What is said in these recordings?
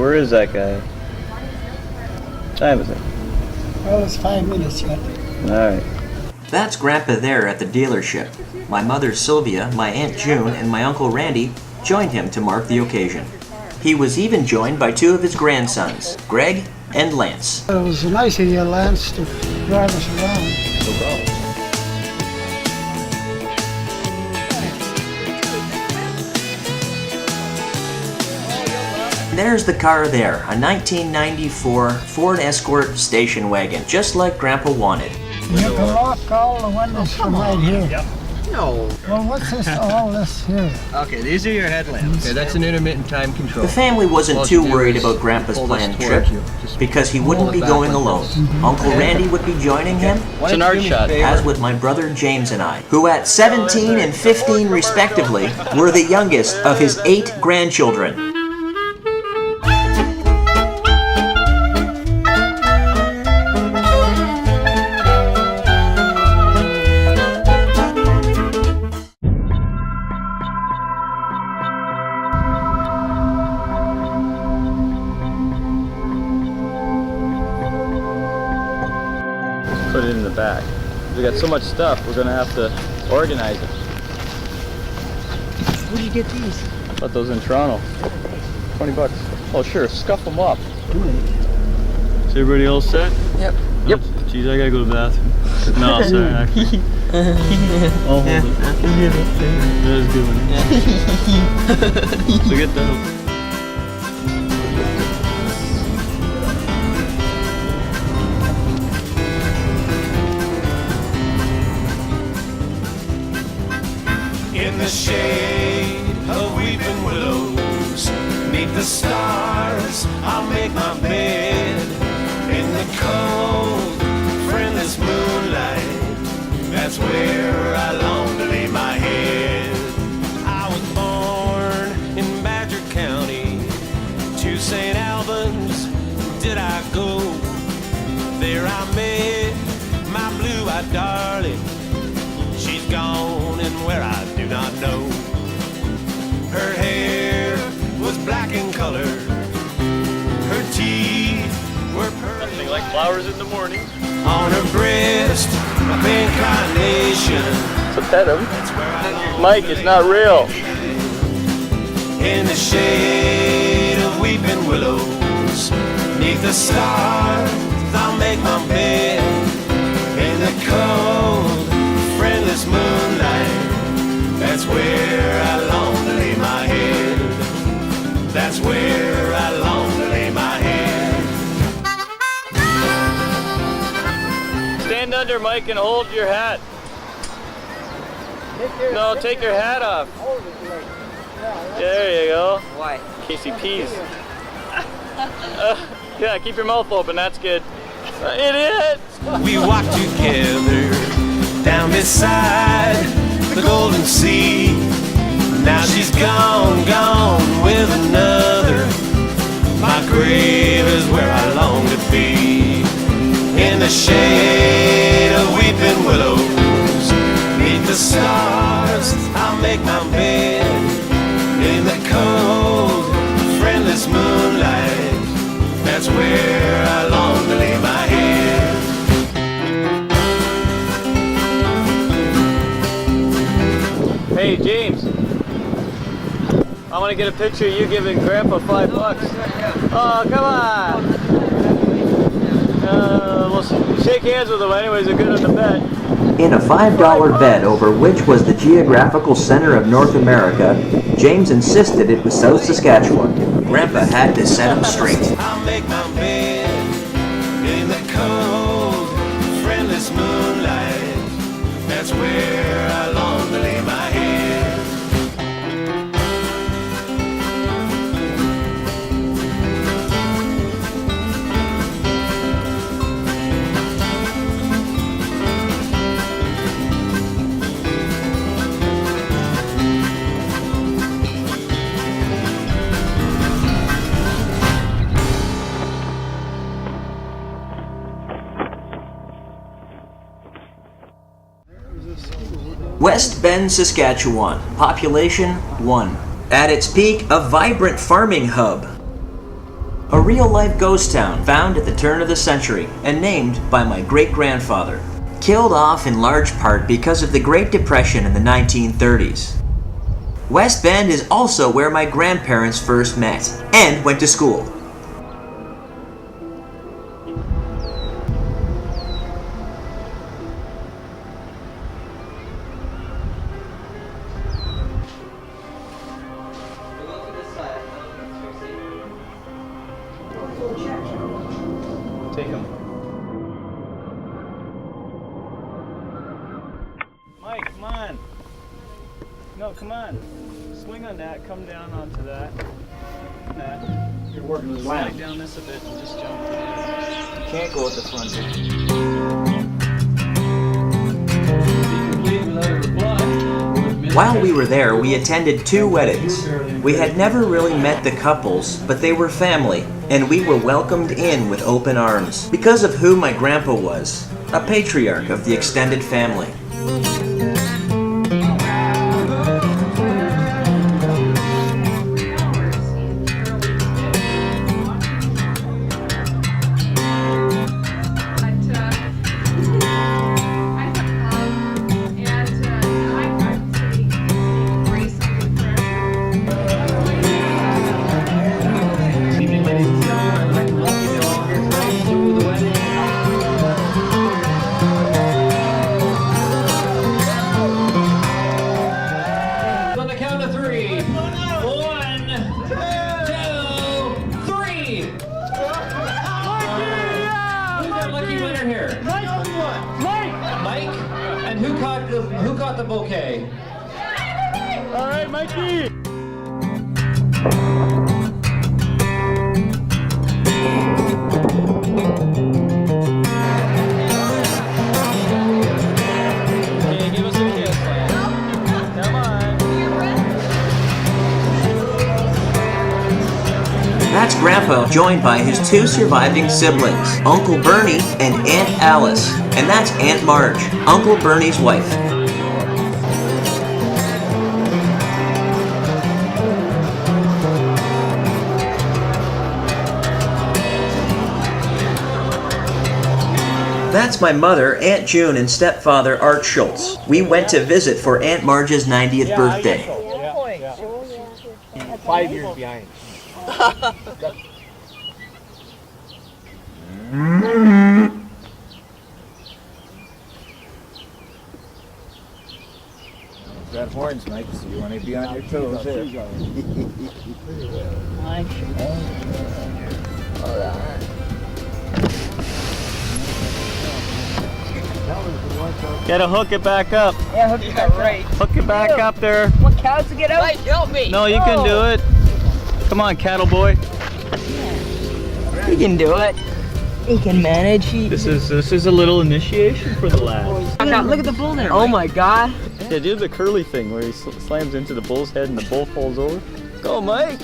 where is that guy? What time is it? Well, it's 5 minutes yet. Alright. That's Grandpa there at the dealership. My mother Sylvia, my Aunt June, and my Uncle Randy joined him to mark the occasion. He was even joined by two of his grandsons, Greg and Lance. It was nice of you, Lance, to drive us around. No problem. There's the car there, a 1994 Ford Escort station wagon, just like Grandpa wanted. You can lock all the windows from right here. Yep. No. Well, what's this, all this here? Okay, these are your headlamps. Okay, that's an intermittent time control. The family wasn't too worried about Grandpa's planned trip because he wouldn't be going alone. Uncle Randy would be joining him, It's an art shot. as with my brother James and I, who at 17 and 15 respectively were the youngest of his 8 grandchildren. Put it in the back. We got so much stuff, we're gonna have to organize it. Where'd you get these? Bought those in Toronto. 20 bucks. Oh sure, scuff them up. Is everybody all set? Yep. Yep. Geez, I gotta go to the bathroom. No, sorry, actually. I'll hold it. That was a good one. So get that. In the shade of weeping willows, neath the stars, I'll make my bed. In the cold, friendless moonlight, that's where I long to lay my head. I was born in Badger County, to St. Albans did I go. There I met my blue-eyed darling. She's gone and where I do not know. Her hair was black in color. Her teeth were pearly. Nothing like flowers in the morning. On her breast, a pink carnation. So pet him. That's where I long Mike, to it's lay not my real. head. In the shade of weeping willows, neath the stars, I'll make my bed. In the cold, friendless moonlight, that's where I long to lay my head. That's where I long to lay my head. Stand under, Mike, and hold your hat. No, take your hat off. There you go. Why? In case he pees. Yeah, keep your mouth open, that's good. Idiot! We walked together down beside the golden sea. Now she's gone, gone with another. My grave is where I long to be. In the shade of weeping willows, beneath the stars, I'll make my bed. In the cold, friendless moonlight, that's where I long to lay my head. Hey, James. I want to get a picture of you giving Grandpa $5. Oh, come on. We'll shake hands with him anyways, they're good on the bet. In a $5 bet over which was the geographical center of North America, James insisted it was South Saskatchewan. Grandpa had to set him straight. I'll make my bed in the cold, friendless moonlight. That's where I long to lay my head. West Bend, Saskatchewan, population 1. At its peak, a vibrant farming hub. A real-life ghost town found at the turn of the century and named by my great-grandfather. Killed off in large part because of the Great Depression in the 1930s. West Bend is also where my grandparents first met and went to school. Take him. Mike, come on. No, come on. Swing on that, come down onto that. That. You're working with slide down this a bit and just jump. You can't go at the front here. While we were there, we attended 2 weddings. We had never really met the couples, but they were family, and we were welcomed in with open arms because of who my grandpa was, a patriarch of the extended family. Who got the bouquet? All right, Mikey. Okay, give us a kiss, man. Come on. That's Grandpa, joined by his 2 surviving siblings, Uncle Bernie and Aunt Alice. And that's Aunt Marge, Uncle Bernie's wife. That's my mother, Aunt June, and stepfather, Art Schultz. We went to visit for Aunt Marge's 90th birthday. 5 years behind. Got horns, Mike, so you want to be on your toes there. Gotta hook it back up. Yeah, hook it back right. Hook it back up there. Want cows to get out? Mike, help me. No, you can do it. Come on, cattle boy. He can do it. He can manage. This is a little initiation for the lad. Look at the bull there. Oh my God. Yeah, do the curly thing where he slams into the bull's head and the bull falls over. Go, Mike.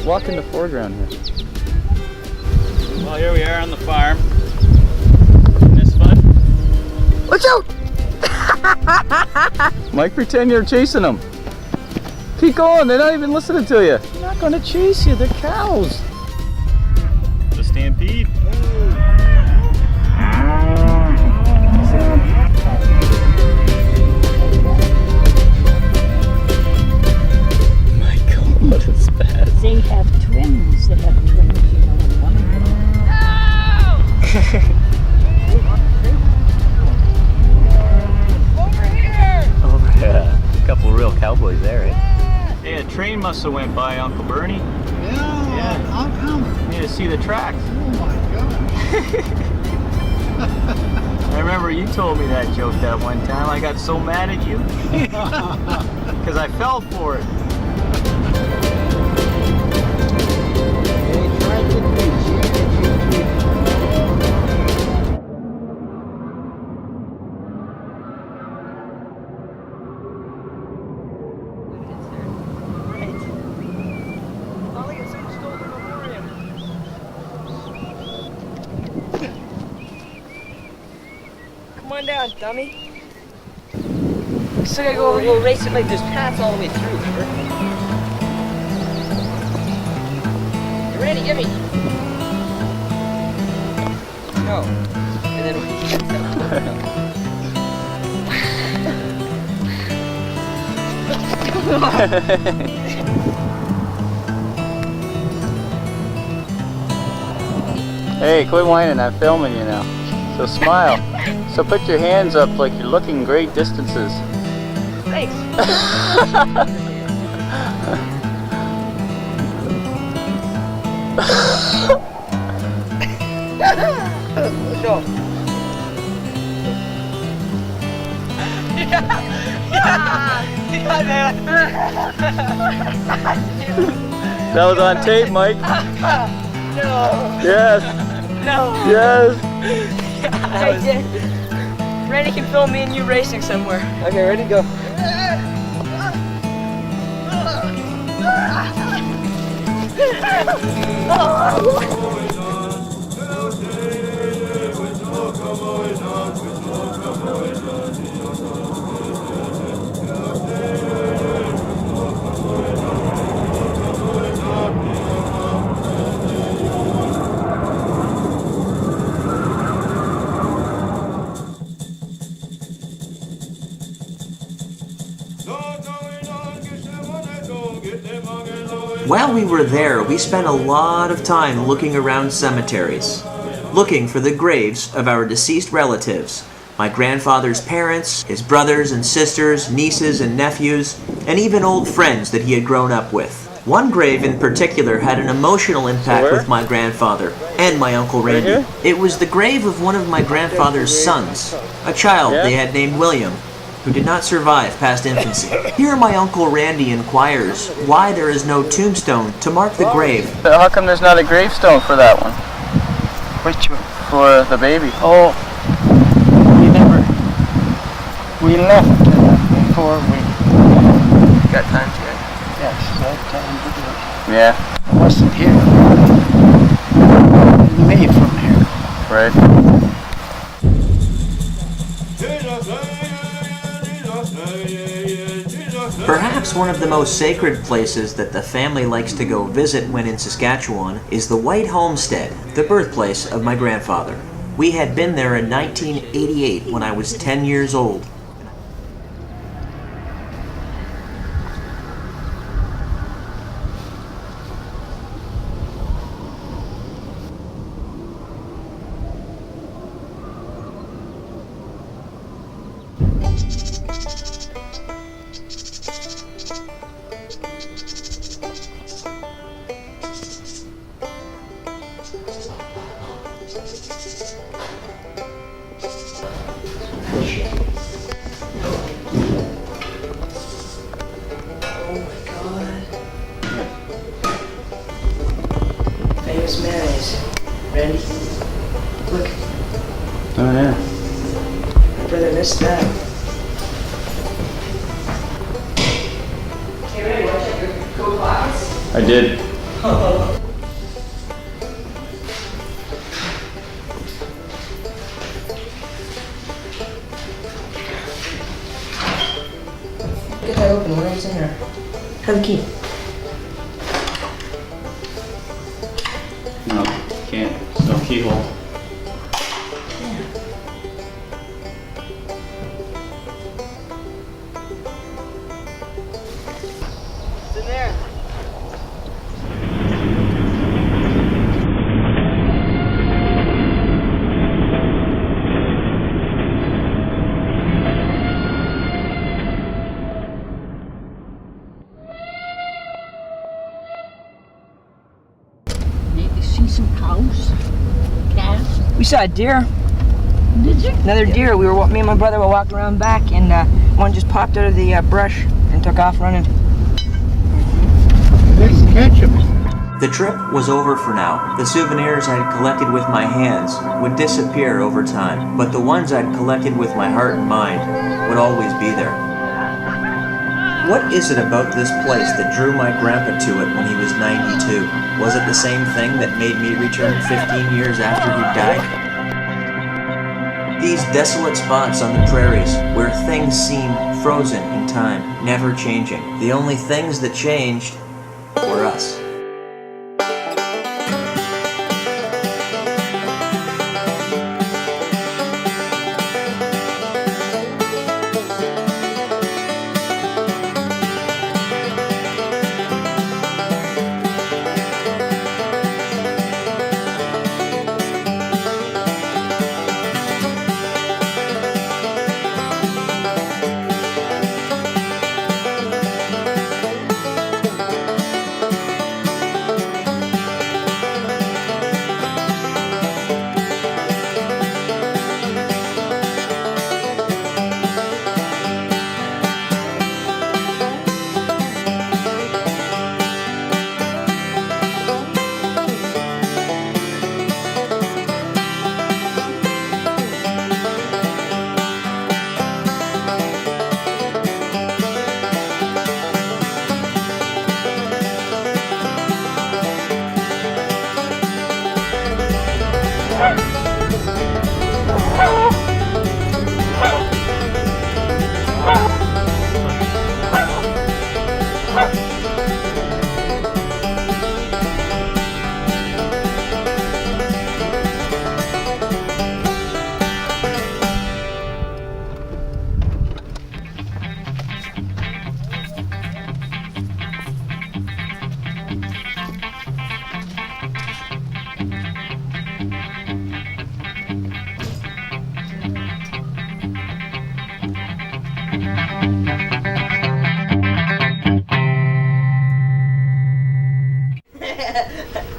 Walk in the foreground here. Well, here we are on the farm. Isn't this fun? Watch out! Mike, pretend you're chasing them. Keep going, they're not even listening to you. They're not gonna chase you, they're cows. The stampede. My God, what is bad? They have twins. They have twins, you know, one of them. Over here. A couple real cowboys there, eh? Hey, a train must have went by, Uncle Bernie. Yeah, how come? Need to see the tracks. Oh my gosh. I remember you told me that joke that one time. I got so mad at you. Because I fell for it. Come on down, dummy. Still gotta go over. We'll race it like there's paths all the way through. Remember? Randy, give me. No. And then Hey, quit whining, I'm filming you now. So smile. So put your hands up like you're looking great distances. thanks. No. That was on tape, Mike. No. Yes. No. Yes. Hey, Dick. Randy can film me and you racing somewhere. Okay, ready to go. While we were there, we spent a lot of time looking around cemeteries, looking for the graves of our deceased relatives, my grandfather's parents, his brothers and sisters, nieces and nephews, and even old friends that he had grown up with. One grave in particular had an emotional impact with my grandfather and my Uncle Randy. It was the grave of one of my grandfather's sons, a child they had named William, who did not survive past infancy. Here my Uncle Randy inquires why there is no tombstone to mark the grave. How come there's not a gravestone for that one? Which one? For the baby. Oh, we left before we, Got time to it. yes, that time to do it. Yeah, I wasn't here. Leave from here. right. Perhaps one of the most sacred places that the family likes to go visit when in Saskatchewan is the White Homestead, the birthplace of my grandfather. We had been there in 1988 when I was 10 years old. Famous mayonnaise. Randy, look, Oh yeah. my brother missed that. Hey, Randy, want to check your cool glasses? I did. Get that open, whatever's in there. Have the key. No, can't. There's no keyhole. It's in there. Did you see some cows? Calves? We saw a deer. Did you? Another deer. Me and my brother were walking around back, and one just popped out of the brush and took off running. Let's catch him. The trip was over for now. The souvenirs I'd collected with my hands would disappear over time, but the ones I'd collected with my heart and mind would always be there. What is it about this place that drew my grandpa to it when he was 92? Was it the same thing that made me return 15 years after he died? These desolate spots on the prairies where things seem frozen in time, never changing. The only things that changed were us.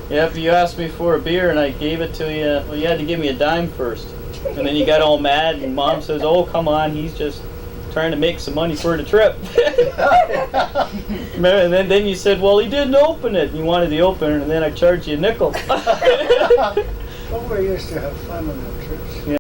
Yeah, if you asked me for a beer and I gave it to you, well, you had to give me a dime first. And then you got all mad and Mom says, oh, come on, he's just trying to make some money for the trip. And then you said, well, he didn't open it. And you wanted the opener, and then I charged you a nickel. Oh, we used to have fun on the trips.